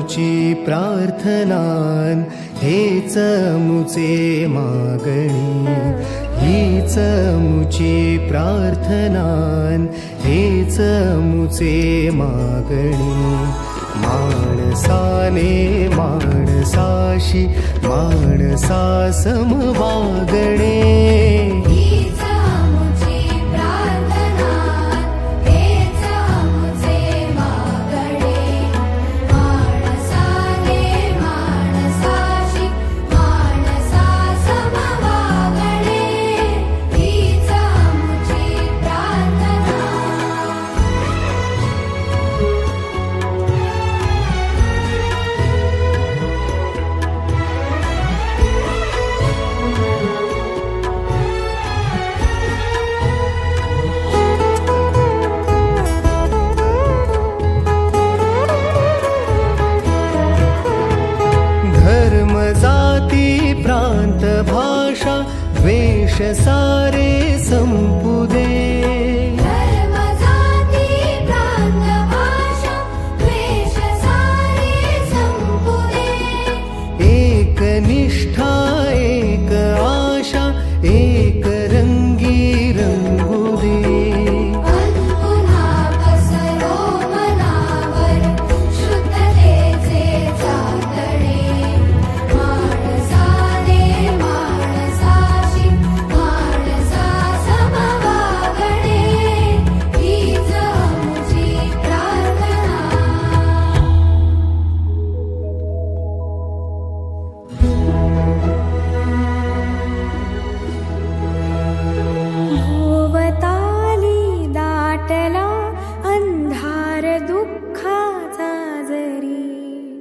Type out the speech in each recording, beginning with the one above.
मुची प्रार्थनान हेच मुचे मागणी हीच मुची प्रार्थनान हेच मुचे मागणी माणसाने माणसाशी माणसा समवागणे प्रांत भाषा द्वेष सारे संपू दे धर्म जाती प्रांत भाषा द्वेष सारे संपू दे एक निष्ठा एक आशा एक रंगी रंगू दे पुन्हा पसरो मनावर शुद्धतेचे चांदणे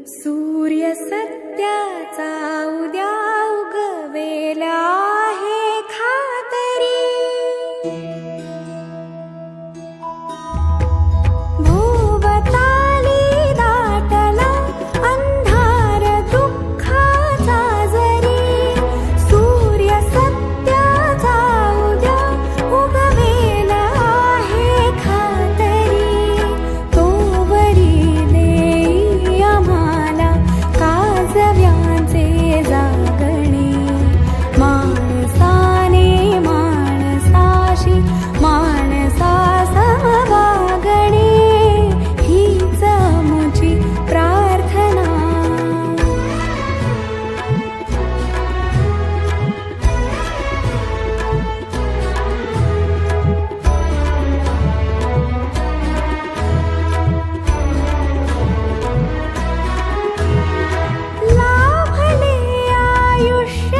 सूर्य सत्याचा उद्या उगवेला आहे खातरी भोवताली दाटला अंधार दुःखाचा जरी सूर्य सत्याचा उद्या उगवेला आहे खातरी तो वरी देई आम्हाला काजव्यांचे जागणे माणसाने माणसाशी माणसा समवागणे हीच मुची प्रार्थना लाभले आयुष्य